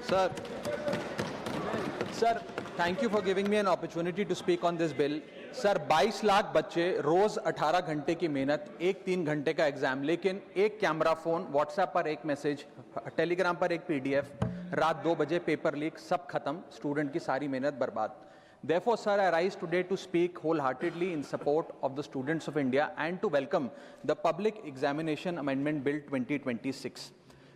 Sir, thank you for giving me an opportunity to speak on this bill. Sir 22 lakh बच्चे, रोज 18 घंटे की मेहनत, एक 3 घंटे का एग्जाम, लेकिन एक कैमरा फोन, व्हाट्सएप पर एक मैसेज, टेलीग्राम पर एक पीडीएफ, रात 2 बजे पेपर लीक, सब खत्म, स्टूडेंट की सारी मेहनत बर्बाद. Therefore, sir, I rise today to speak wholeheartedly in support of the students of India and to welcome the Public Examination Amendment Bill 2026.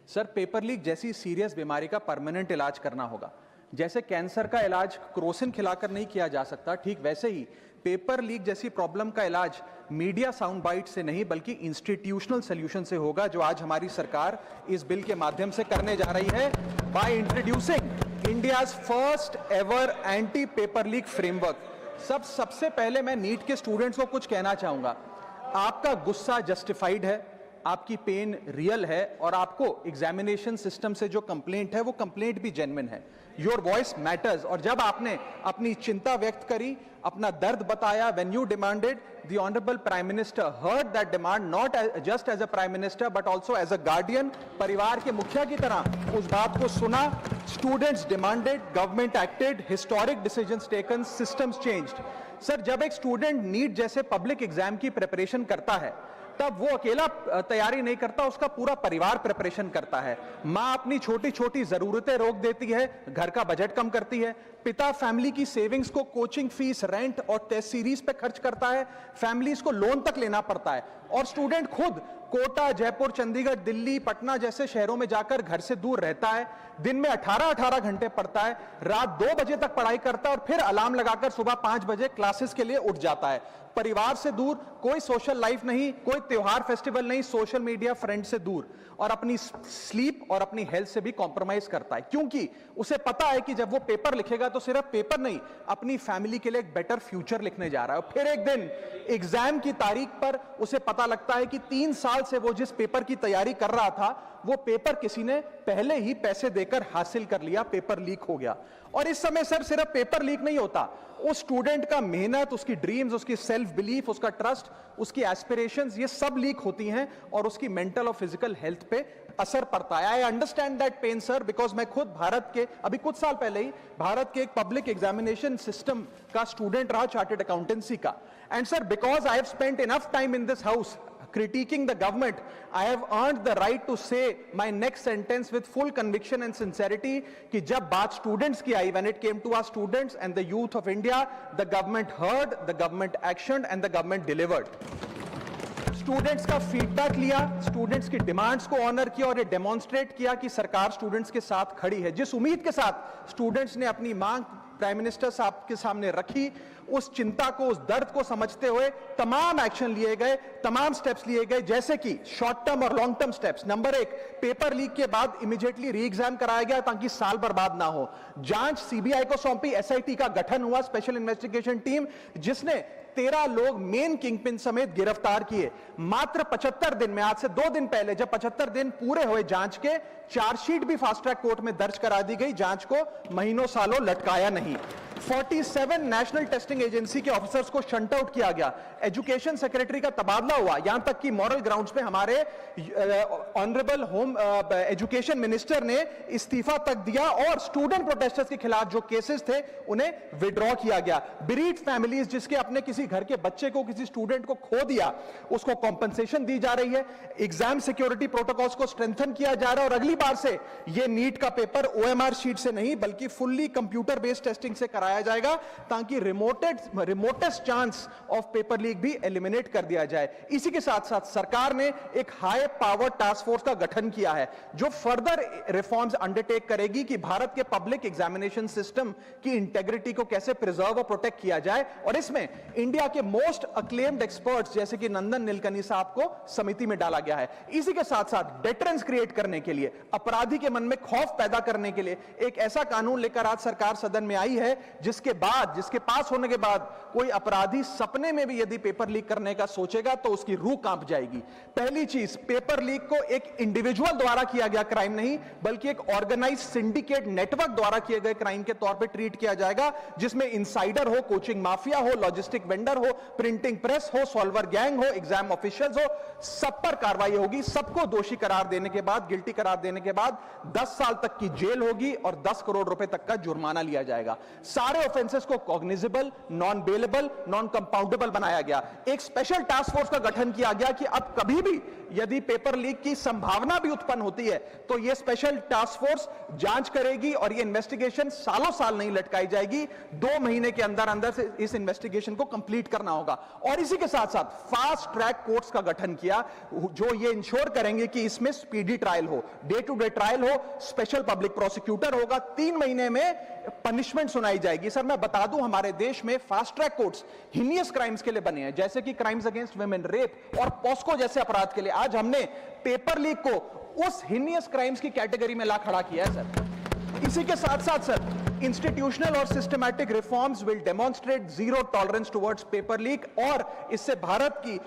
Sir, paper leak जैसी सीरियस बीमारी का परमानेंट इलाज करना होगा. जैसे कैंसर का इलाज क्रोसिन खिलाकर नहीं किया जा सकता, ठीक वैसे ही पेपर लीक जैसी प्रॉब्लम का इलाज मीडिया साउंड बाइट से नहीं बल्कि इंस्टीट्यूशनल सॉल्यूशन से होगा, जो आज हमारी सरकार इस बिल के माध्यम से करने जा रही है, by introducing India's first ever anti paper leak framework. सबसे पहले मैं नीट के स्टूडेंट्स को कुछ कहना चाहूंगा. आपका गुस्सा जस्टिफाइड है, आपकी पेन रियल है, और आपको एग्जामिनेशन सिस्टम से जो कंप्लेंट है वो कंप्लेंट भी जेन्युइन है. Your voice matters. और जब आपने अपनी चिंता व्यक्त करी, अपना दर्द बताया, when you demanded, the honourable prime minister heard that demand, not just as a prime minister but also as a guardian, परिवार के मुखिया की तरह उस बात को सुना. Students demanded, government acted, historic decisions taken, systems changed. Sir, जब एक स्टूडेंट नीट जैसे पब्लिक एग्जाम की प्रिपरेशन करता है, तब वो अकेला तैयारी नहीं करता, उसका पूरा परिवार प्रिपरेशन करता है. माँ अपनी छोटी छोटी जरूरतें रोक देती है, घर का बजट कम करती है. पिता फैमिली की सेविंग्स को कोचिंग फीस, रेंट और टेस्ट सीरीज पे खर्च करता है. फैमिलीज को लोन तक लेना पड़ता है. और स्टूडेंट खुद कोटा, जयपुर, चंडीगढ़, दिल्ली, पटना जैसे शहरों में जाकर घर से दूर रहता है. दिन में 18-18 घंटे पढ़ता है, रात 2 बजे तक पढ़ाई करता है और फिर अलार्म लगाकर सुबह 5 बजे क्लासेस के लिए उठ जाता है. परिवार से दूर, कोई सोशल लाइफ नहीं, कोई त्योहार फेस्टिवल नहीं, सोशल मीडिया, फ्रेंड से दूर, और अपनी स्लीप और अपनी हेल्थ से भी कॉम्प्रोमाइज करता है, क्योंकि उसे पता है कि जब वो पेपर लिखेगा तो सिर्फ पेपर नहीं, अपनी फैमिली के लिए एक बेटर फ्यूचर लिखने जा रहा है. और फिर एक दिन एग्जाम की तारीख पर उसे पता लगता है कि 3 साल से वो जिस पेपर की तैयारी कर रहा था, वो पेपर किसी ने पहले ही पैसे देकर हासिल कर लिया, पेपर लीक हो गया. और इस समय सर सिर्फ पेपर लीक नहीं होता, उस स्टूडेंट का मेहनत, उसकी ड्रीम्स, उसकी सेल्फ बिलीफ, उसका ट्रस्ट, उसकी एस्पिरेशंस, ये सब लीक होती हैं और उसकी मेंटल और फिजिकल हेल्थ पे असर पड़ता है. I understand that pain sir, because मैं खुद भारत के, अभी कुछ साल पहले ही भारत के एक पब्लिक एग्जामिनेशन सिस्टम का स्टूडेंट रहा, चार्टर्ड अकाउंटेंसी का. And sir, because I have spent enough time in this house critiquing the government, I have earned the right to say my next sentence with full conviction and sincerity कि जब बात students की आई, when it came to our students and the youth of India, the government heard, the government actioned and the government delivered. Students का feedback लिया, students की demands को honour किया और ये डेमोन्स्ट्रेट किया कि सरकार स्टूडेंट्स के साथ खड़ी है. जिस उम्मीद के साथ स्टूडेंट्स ने अपनी मांग प्राइम मिनिस्टर साहब के सामने रखी, उस चिंता को, उस दर्द को समझते हुए तमाम एक्शन लिए गए, तमाम स्टेप्स लिए गए, जैसे कि शॉर्ट टर्म और long term steps. Number 1, paper leak के बाद इमीडिएटली री एग्जाम कराया गया ताकि साल बर्बाद ना हो. जांच सीबीआई को सौंपी, एसआईटी का गठन हुआ, स्पेशल इन्वेस्टिगेशन टीम, जिसने 13 लोग मेन किंगपिन समेत गिरफ्तार किए. मात्र 75 दिन में, आज से 2 दिन पहले जब 75 दिन पूरे हुए जांच के, चार्जशीट भी फास्ट ट्रैक कोर्ट में दर्ज करा दी गई. जांच को महीनों सालों लटकाया नहीं. 47 नेशनल टेस्टिंग एजेंसी के ऑफिसर्स को शंट आउट किया गया. एजुकेशन सेक्रेटरी का तबादला हुआ, यहां तक कि मॉरल ग्राउंड्स पे हमारे ऑनरेबल होम एजुकेशन मिनिस्टर ने इस्तीफा तक दिया और स्टूडेंट प्रोटेस्टर्स के खिलाफ जो केसेस थे उन्हें विड्रॉ किया गया. बीरीड फैमिलीज, जिसके अपने किसी घर के बच्चे को, किसी स्टूडेंट को खो दिया, उसको कॉम्पनसेशन दी जा रही है. एग्जाम सिक्योरिटी प्रोटोकॉल्स को स्ट्रेंथन किया जा रहा है और अगली बार से यह नीट का पेपर ओएमआर शीट से नहीं बल्कि फुल्ली कंप्यूटर बेस्ड टेस्टिंग से कराया जाएगा, ताकि remotest chance of paper leak भी एलिमिनेट कर दिया जाए. इसी के साथ साथ सरकार ने एक हाई पावर टास्क फोर्स का गठन किया है, जो फर्दर रिफॉर्म्स अंडरटेक करेगी कि भारत के पब्लिक एग्जामिनेशन सिस्टम की इंटेग्रिटी को कैसे प्रिजर्व और प्रोटेक्ट किया जाए. और इसमें इंडिया के मोस्ट अक्लेम्ड एक्सपर्ट्स जैसे कि नंदन नीलकनी साहब को समिति में डाला गया है. इसी के साथ साथ डेटरेंस क्रिएट करने के लिए, अपराधी के मन में खौफ पैदा करने के लिए एक ऐसा कानून लेकर आज सरकार सदन में आई है जिसके पास होने के बाद कोई अपराधी सपने में भी यदि पेपर लीक करने का सोचेगा तो उसकी रूह कांप जाएगी। पहली चीज, पेपर लीक को एक इंडिविजुअल द्वारा किया गया क्राइम नहीं, बल्कि एक ऑर्गेनाइज सिंडिकेट नेटवर्क द्वारा किए गए क्राइम के तौर पे ट्रीट किया जाएगा, जिसमें इंसाइडर हो, कोचिंग माफिया हो, लॉजिस्टिक वेंडर हो, प्रिंटिंग प्रेस हो, सॉल्वर गैंग हो, एग्जाम ऑफिशियल्स हो, सब पर कार्रवाई होगी। सबको दोषी करार देने के बाद, गिल्टी करार देने के बाद 10 साल तक की जेल होगी और 10 करोड़ रुपए तक का जुर्माना लिया जाएगा। सारे ऑफेंसेस को cognizable, non bailable, non compoundable बनाया गया। एक स्पेशल टास्क फोर्स का गठन किया गया कि अब कभी भी यदि पेपर लीक की संभावना भी उत्पन्न होती है तो यह स्पेशल टास्क फोर्स जांच करेगी और यह इन्वेस्टिगेशन सालों साल नहीं लटकाई जाएगी। 2 महीने के अंदर अंदर से इस इन्वेस्टिगेशन को कंप्लीट करना होगा। और इसी के साथ साथ फास्ट ट्रैक कोर्ट्स का गठन किया, जो ये इंश्योर करेंगे कि इसमें स्पीडी ट्रायल हो, डे टू डे ट्रायल हो, स्पेशल पब्लिक प्रोसिक्यूटर होगा, 3 महीने में पनिशमेंट सुनाई जाएगी। सर मैं बता दूं, हमारे देश में fast track courts heinous crimes के लिए बने हैं, जैसे कि क्राइम्स अगेंस्ट वुमेन, रेप और पॉस्को जैसे अपराध के लिए। आज हमने पेपर लीक को उस हीनियस क्राइम्स की कैटेगरी में ला खड़ा किया है सर। इसी के साथ साथ सर, इंस्टीट्यूशनल और systematic reforms will demonstrate zero tolerance towards paper leak, और इससे भारत की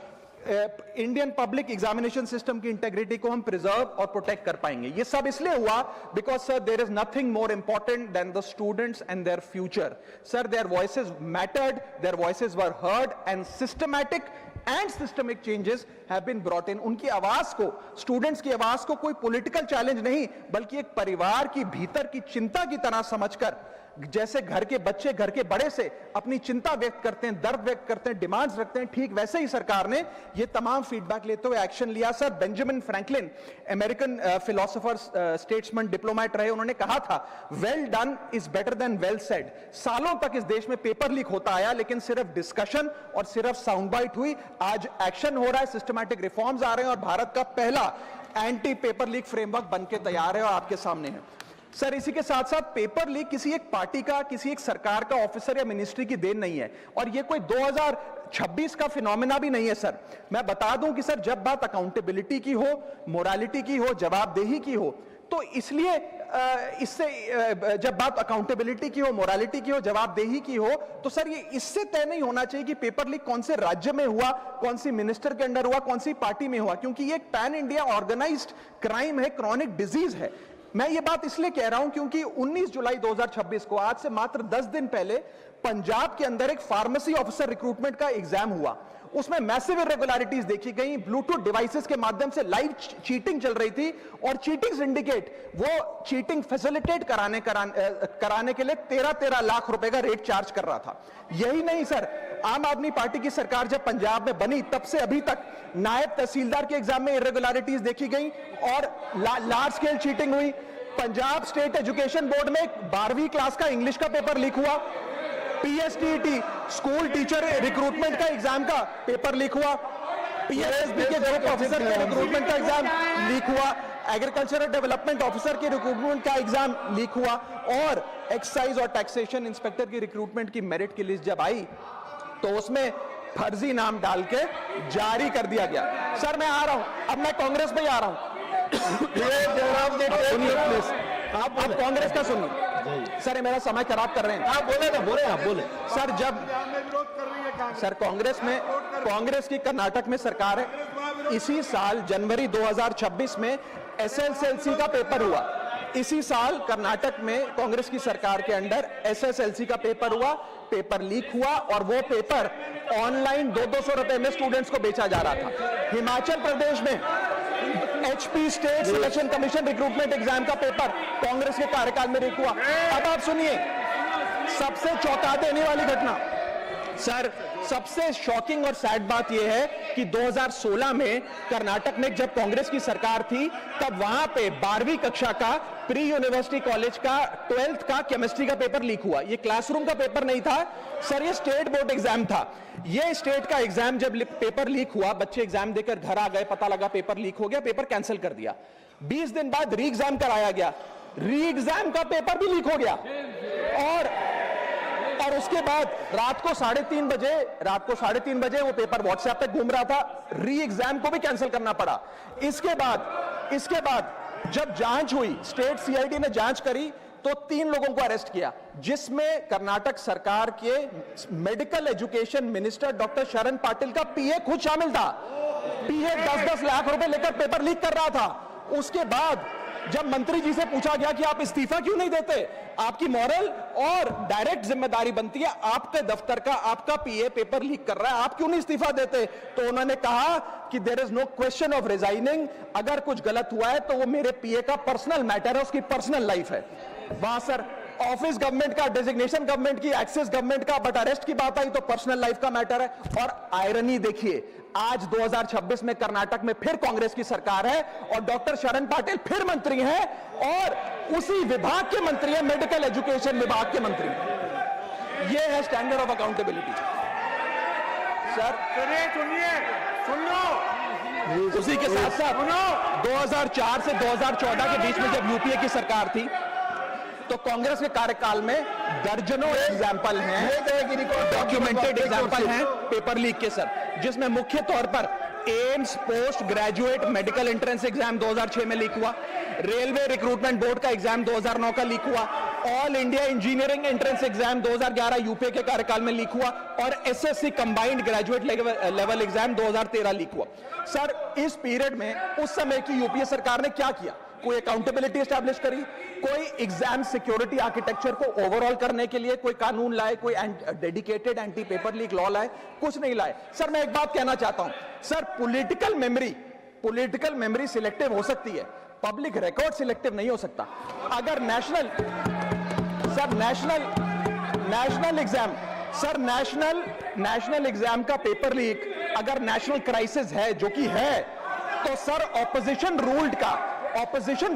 इंडियन पब्लिक एग्जामिनेशन सिस्टम की इंटेग्रिटी को हम प्रिजर्व और प्रोटेक्ट कर पाएंगे। ये सब इसलिए हुआ because sir there is nothing more important than the students and their future. Sir their voices mattered, their voices were heard and systematic and systemic changes have been brought in. उनकी आवाज को, students की आवाज को कोई political challenge नहीं बल्कि एक परिवार की भीतर की चिंता की तरह समझकर, जैसे घर के बच्चे घर के बड़े से अपनी चिंता व्यक्त करते हैं, दर्द व्यक्त करते हैं, डिमांड्स रखते हैं, ठीक वैसे ही सरकार ने ये तमाम फीडबैक लेते हुए एक्शन लिया। Sir Benjamin Franklin, American philosopher, statesman, diplomat रहे, उन्होंने कहा था well done is better than well said. सालों तक इस देश में पेपर लीक होता आया, लेकिन सिर्फ डिस्कशन और सिर्फ साउंड बाइट हुई। आज एक्शन हो रहा है, सिस्टमैटिक रिफॉर्म्स आ रहे हैं और भारत का पहला एंटी पेपर लीक फ्रेमवर्क बनके तैयार है और आपके सामने है। सर इसी के साथ साथ पेपर लीक किसी एक पार्टी का, किसी एक सरकार का ऑफिसर या मिनिस्ट्री की देन नहीं है, और ये कोई 2026 का फिनोमेना भी नहीं है। सर मैं बता दूं कि सर जब बात अकाउंटेबिलिटी की हो, मोरालिटी की हो, जवाबदेही की हो, तो इसलिए इससे जब बात अकाउंटेबिलिटी की हो, मोरालिटी की हो, जवाबदेही की हो, तो सर ये इससे तय नहीं होना चाहिए कि पेपर लीक कौन से राज्य में हुआ, कौन सी मिनिस्टर के अंडर हुआ, कौन सी पार्टी में हुआ, क्योंकि ये एक पैन इंडिया ऑर्गेनाइज्ड क्राइम है, क्रॉनिक डिजीज है। मैं ये बात इसलिए कह रहा हूं क्योंकि 19 जुलाई 2026 को, आज से मात्र 10 दिन पहले, पंजाब के अंदर एक फार्मेसी ऑफिसर रिक्रूटमेंट का एग्जाम हुआ। उसमें मैसिव इरेगुलरिटीज देखी गई, ब्लूटूथ डिवाइसेस के माध्यम से लाइव चीटिंग चल रही थी, और चीटिंग सिंडिकेट वो चीटिंग फैसिलिटेट कराने के लिए 13 लाख रुपए का रेट चार्ज कर रहा था। यही नहीं सर, आम आदमी पार्टी की सरकार जब पंजाब में बनी तब से अभी तक नायब तहसीलदार के एग्जाम में इरेगुलरिटीज देखी गई और लार्ज स्केल चीटिंग हुई। पंजाब स्टेट एजुकेशन बोर्ड में 12वीं क्लास का इंग्लिश का पेपर लीक हुआ, पीएसटीईटी स्कूल टीचर रिक्रूटमेंट का एग्जाम का पेपर लीक हुआ, पीएसएसबी के ग्रुप ऑफिसर के रिक्रूटमेंट का एग्जाम लीक हुआ, एग्रीकल्चरल डेवलपमेंट ऑफिसर के रिक्रूटमेंट का एग्जाम लीक हुआ, और एक्साइज और टैक्सेशन इंस्पेक्टर की रिक्रूटमेंट की मेरिट की लिस्ट जब आई तो उसमें फर्जी नाम डाल के जारी कर दिया गया। सर मैं आ रहा हूं, अब मैं कांग्रेस पे आ रहा हूं। आप कांग्रेस का सुनिए सर, मेरा समय खराब कर रहे हैं। आप बोले सर, जब सर कांग्रेस की कर्नाटक में सरकार है, इसी साल जनवरी 2026 में एसएसएलसी का पेपर हुआ। इसी साल कर्नाटक में कांग्रेस की सरकार के अंडर एसएसएलसी का पेपर हुआ, पेपर लीक हुआ, और वो पेपर ऑनलाइन 200 रुपए में स्टूडेंट्स को बेचा जा रहा था। हिमाचल प्रदेश में HP state selection commission recruitment exam का पेपर कांग्रेस के कार्यकाल में लीक हुआ। अब आप सुनिए सबसे चौंका देने वाली घटना, सर सबसे शॉकिंग और सैड बात यह है कि 2016 में कर्नाटक में जब कांग्रेस की सरकार थी तब वहां पे 12वीं कक्षा का प्री यूनिवर्सिटी कॉलेज का 12th का केमिस्ट्री का पेपर लीक हुआ। ये क्लासरूम का पेपर नहीं था सर, ये स्टेट बोर्ड एग्जाम था। ये स्टेट का एग्जाम जब पेपर लीक हुआ, बच्चे एग्जाम देकर घर आ गए, पता लगा पेपर लीक हो गया, पेपर कैंसिल कर दिया। 20 दिन बाद री एग्जाम कराया गया, री एग्जाम का पेपर भी लीक हो गया, और उसके बाद रात को 3:30 बजे वो पेपर व्हाट्सएप पे घूम रहा था, री एग्जाम को भी कैंसिल करना पड़ा। इसके बाद जब जांच हुई, स्टेट सीआईडी ने जांच करी तो 3 लोगों को अरेस्ट किया, जिसमें कर्नाटक सरकार के मेडिकल एजुकेशन मिनिस्टर डॉक्टर शरण पाटिल का पीए खुद शामिल था। पीए 10-10 लाख रुपए लेकर पेपर लीक कर रहा था। उसके बाद जब मंत्री जी से पूछा गया कि आप इस्तीफा क्यों नहीं देते, आपकी मॉरल और डायरेक्ट जिम्मेदारी बनती है, आपके दफ्तर का आपका पीए पेपर लीक कर रहा है, आप क्यों नहीं इस्तीफा देते? तो उन्होंने कहा कि there is no question of resigning, अगर कुछ गलत हुआ है तो वो मेरे पीए का पर्सनल मैटर है, उसकी पर्सनल लाइफ है। वहां सर ऑफिस गवर्नमेंट का, डेजिग्नेशन गवर्नमेंट की, एक्सेस गवर्नमेंट का, बट अरेस्ट की बात आई तो पर्सनल लाइफ का मैटर है। और आयरनी देखिए, आज 2026 में कर्नाटक में फिर कांग्रेस की सरकार है और डॉक्टर शरण पाटिल फिर मंत्री हैं और उसी विभाग के मंत्री हैं, मेडिकल एजुकेशन विभाग के मंत्री। ये है स्टैंडर्ड ऑफ अकाउंटेबिलिटी। सर सुनिए, सुन लो। उसी के साथ साथ 2004 से 2014 के बीच में जब यूपीए की सरकार थी तो कांग्रेस के कार्यकाल में दर्जनों एग्जाम्पल हैं, डॉक्यूमेंटेड एग्जाम्पल हैं पेपर लीक के सर, जिसमें मुख्य तौर पर AIIMS post graduate medical entrance exam 2006 में लीक हुआ, रेलवे रिक्रूटमेंट बोर्ड का एग्जाम 2009 का लीक हुआ, all India engineering entrance exam 2011 UPA के कार्यकाल में लीक हुआ और SSC combined graduate level exam 2013 leak हुआ। सर इस पीरियड में उस समय की यूपीए सरकार ने क्या किया? कोई अकाउंटेबिलिटी एस्टैब्लिश करी, कोई एग्जाम सिक्योरिटी आर्किटेक्चर को ओवरऑल करने के लिए कोई कानून लाए, कोई dedicated anti paper leak law लाए? कुछ नहीं लाए। सर मैं एक बात कहना चाहता हूं, सर पॉलिटिकल मेमोरी सिलेक्टिव हो सकती है, पब्लिक रिकॉर्ड सिलेक्टिव नहीं हो सकता। अगर नेशनल एग्जाम का पेपर लीक अगर नेशनल क्राइसिस है, जो कि है, तो सर ऑपोजिशन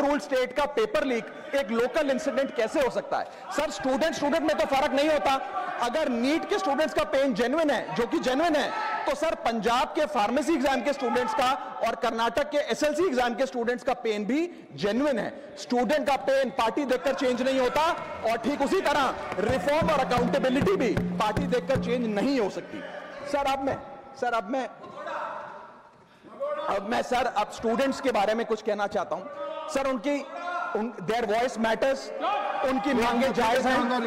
रूल्ड स्टेट का पेपर लीक एक लोकल इंसिडेंट कैसे हो सकता है? सर स्टूडेंट में तो फर्क नहीं होता। अगर नीट के स्टूडेंट्स का पेन जेन्युइन है, जो कि जेन्युइन है, तो सर पंजाब के फार्मेसी एग्जाम के स्टूडेंट्स का और कर्नाटक के एसएलसी एग्जाम के स्टूडेंट्स का पेन भी जेन्युइन है। स्टूडेंट का पेन पार्टी देखकर चेंज नहीं होता और ठीक उसी तरह रिफॉर्म और अकाउंटेबिलिटी भी पार्टी देखकर चेंज नहीं हो सकती। अब मैं स्टूडेंट्स के बारे में कुछ कहना चाहता हूं। सर देयर वॉइस मैटर्स, उनकी मांगे जायज हैं।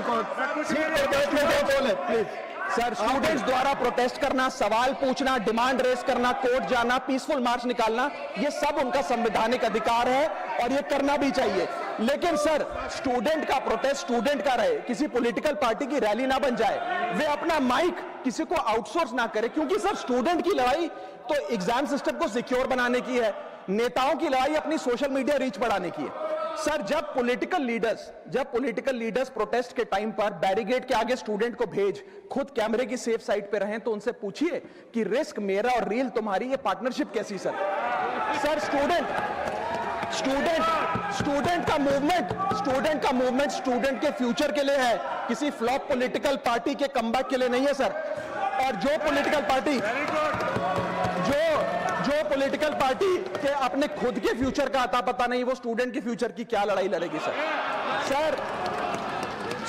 सर स्टूडेंट्स द्वारा प्रोटेस्ट करना, सवाल पूछना, डिमांड रेस करना, कोर्ट जाना, पीसफुल मार्च निकालना, ये सब उनका संवैधानिक अधिकार है और ये करना भी चाहिए। लेकिन सर स्टूडेंट का प्रोटेस्ट स्टूडेंट का रहे, किसी पॉलिटिकल पार्टी की रैली ना बन जाए, वे अपना माइक किसी को आउटसोर्स ना करे, क्योंकि सर स्टूडेंट की लड़ाई तो एग्जाम सिस्टम को सिक्योर बनाने की है, नेताओं की लड़ाई अपनी सोशल मीडिया रीच बढ़ाने की है। सर जब पॉलिटिकल लीडर्स प्रोटेस्ट के टाइम पर बैरिकेड के आगे स्टूडेंट को भेज खुद कैमरे की सेफ साइड पे रहें, तो उनसे पूछिए कि रिस्क मेरा और रील तुम्हारी, ये पार्टनरशिप कैसी? सर स्टूडेंट का मूवमेंट स्टूडेंट के फ्यूचर के लिए है, किसी फ्लॉप पॉलिटिकल पार्टी के कमबैक के लिए नहीं है सर। और जो पॉलिटिकल पार्टी के अपने खुद के फ्यूचर का आता पता नहीं, वो स्टूडेंट के फ्यूचर की क्या लड़ाई लड़ेगी सर?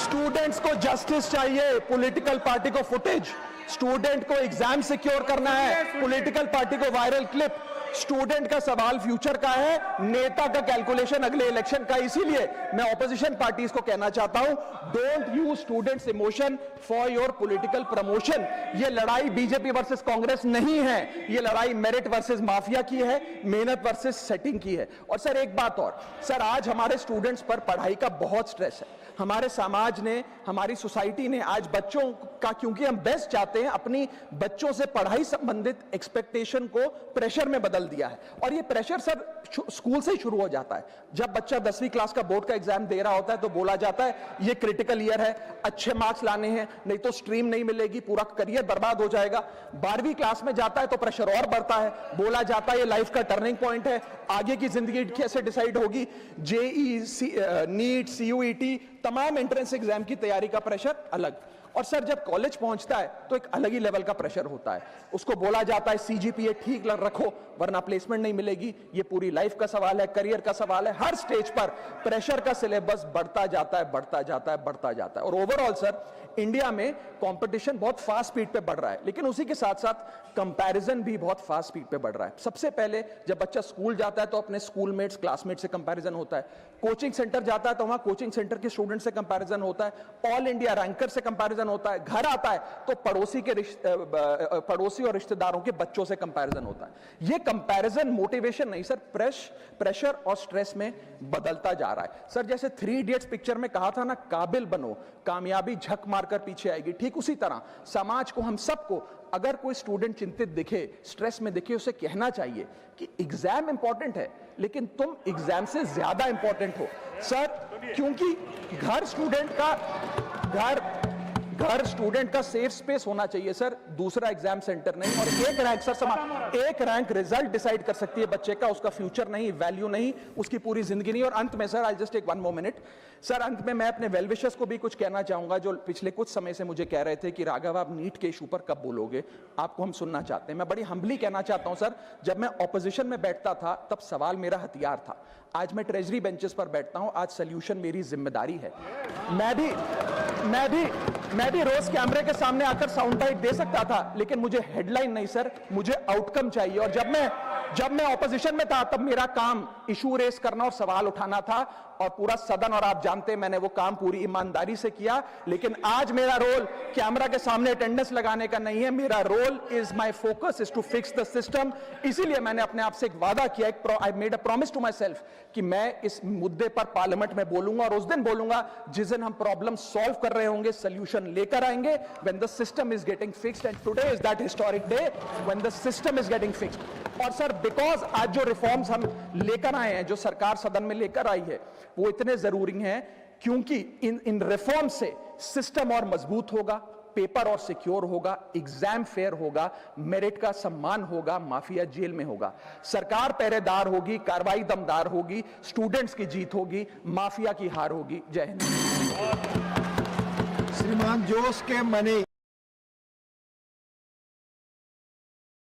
स्टूडेंट्स को जस्टिस चाहिए, पॉलिटिकल पार्टी को फुटेज। स्टूडेंट को एग्जाम सिक्योर करना है, पॉलिटिकल पार्टी को वायरल क्लिप। स्टूडेंट का सवाल फ्यूचर का है, नेता का कैलकुलेशन अगले इलेक्शन का। इसीलिए मैं ऑपोजिशन पार्टीज को कहना चाहता हूं, don't use students emotion for your political promotion. ये लड़ाई बीजेपी वर्सेस कांग्रेस नहीं है, ये लड़ाई मेरिट वर्सेस माफिया की है, मेहनत वर्सेस सेटिंग की है। और सर एक बात और, सर आज हमारे स्टूडेंट्स पर पढ़ाई का बहुत स्ट्रेस है। हमारे समाज ने, हमारी सोसाइटी ने आज बच्चों का, क्योंकि हम बेस्ट चाहते हैं, अपनी बच्चों से पढ़ाई संबंधित एक्सपेक्टेशन को प्रेशर में बदल दिया है। और ये प्रेशर सर स्कूल से ही शुरू हो जाता है। जब बच्चा 10वीं क्लास का बोर्ड का एग्जाम दे रहा होता है तो बोला जाता है ये क्रिटिकल ईयर है, अच्छे मार्क्स लाने हैं, नहीं तो स्ट्रीम नहीं मिलेगी, पूरा करियर बर्बाद हो जाएगा। 12वीं क्लास में जाता है तो प्रेशर और बढ़ता है, बोला जाता है ये लाइफ का टर्निंग पॉइंट है, आगे की जिंदगी कैसे डिसाइड होगी। जेईई, नीट, सीयूईटी, तमाम एंट्रेंस एग्जाम की तैयारी का प्रेशर अलग। और सर जब कॉलेज पहुंचता है तो एक अलग ही लेवल का प्रेशर होता है, उसको बोला जाता है सीजीपीए ठीक रखो वरना प्लेसमेंट नहीं मिलेगी। ये पूरी लाइफ का सवाल है, करियर का सवाल है, हर स्टेज पर प्रेशर का सिलेबस बढ़ता जाता है, बढ़ता जाता है, बढ़ता जाता है। और ओवरऑल सर इंडिया में कंपटीशन बहुत फास्ट स्पीड पे बढ़ रहा है, लेकिन उसी के साथ साथ कंपैरिजन भी बहुत फास्ट स्पीड पे बढ़ रहा है। सबसे पहले जब बच्चा स्कूल जाता है तो अपने स्कूलमेट्स क्लासमेट से कंपैरिजन होता है, कोचिंग सेंटर जाता है तो वहां कोचिंग सेंटर के स्टूडेंट से कंपैरिजन होता है, ऑल इंडिया रैंकर से कंपैरिजन होता है, घर आता है तो पड़ोसी और रिश्तेदारों के बच्चों से कंपैरिजन होता है। ये कंपैरिजन मोटिवेशन नहीं सर, प्रेशर और स्ट्रेस में बदलता जा रहा है। सर जैसे 3 इडियट्स पिक्चर में कहा था ना, काबिल बनो कामयाबी झक मारकर पीछे आएगी, ठीक उसी तरह समाज को, हम सबको, अगर कोई स्टूडेंट चिंतित दिखे, स्ट्रेस में दिखे, उसे कहना चाहिए कि एग्जाम इंपॉर्टेंट है लेकिन तुम एग्जाम से ज्यादा इंपॉर्टेंट हो सर, क्योंकि घर स्टूडेंट का सेफ स्पेस होना चाहिए सर, दूसरा एग्जाम सेंटर नहीं। और एक रैंक सर एक रैंक रिजल्ट डिसाइड कर सकती है बच्चे का, उसका फ्यूचर नहीं, वैल्यू नहीं, उसकी पूरी जिंदगी नहीं। और अंत में sir I just take 1 more minute sir, अंत में मैं अपने वेल विशर्स को भी कुछ कहना चाहूंगा जो पिछले कुछ समय से मुझे कह रहे थे कि राघव आप नीट के इशू पर कब बोलोगे, आपको हम सुनना चाहते हैं। मैं बड़ी हम्बली कहना चाहता हूं सर, जब मैं ऑपोजिशन में बैठता था तब सवाल मेरा हथियार था, आज मैं ट्रेजरी बेंचेस पर बैठता हूं, आज सोल्यूशन मेरी जिम्मेदारी है। मैं भी रोज कैमरे के सामने आकर साउंड बाइट दे सकता था, लेकिन मुझे हेडलाइन नहीं सर, मुझे आउटकम चाहिए। और जब मैं ऑपोजिशन में था तब मेरा काम इशू रेस करना और सवाल उठाना था, और पूरा सदन और आप जानते हैं मैंने वो काम पूरी ईमानदारी से किया। लेकिन आज मेरा रोल कैमरा के सामने अटेंडेंस लगाने का नहीं है, मेरा role is my focus is to fix the system. इसीलिए मैंने अपने आप से एक वादा किया, I made a promise to myself कि मैं इस मुद्दे पर पार्लियामेंट में बोलूंगा, और उस दिन बोलूंगा जिस दिन हम प्रॉब्लम सॉल्व कर रहे होंगे, सोल्यूशन लेकर आएंगे, when the system is getting fixed. And today is that historic day when the system is getting fixed. और सर बिकॉज आज जो रिफॉर्म्स हम लेकर आए हैं, जो सरकार सदन में लेकर आई है, वो इतने जरूरी हैं क्योंकि इन रिफॉर्म से सिस्टम और मजबूत होगा, पेपर और सिक्योर होगा, एग्जाम फेयर होगा, मेरिट का सम्मान होगा, माफिया जेल में होगा, सरकार पहरेदार होगी, कार्रवाई दमदार होगी, स्टूडेंट्स की जीत होगी, माफिया की हार होगी। जय हिंद। श्रीमान जोश के मनी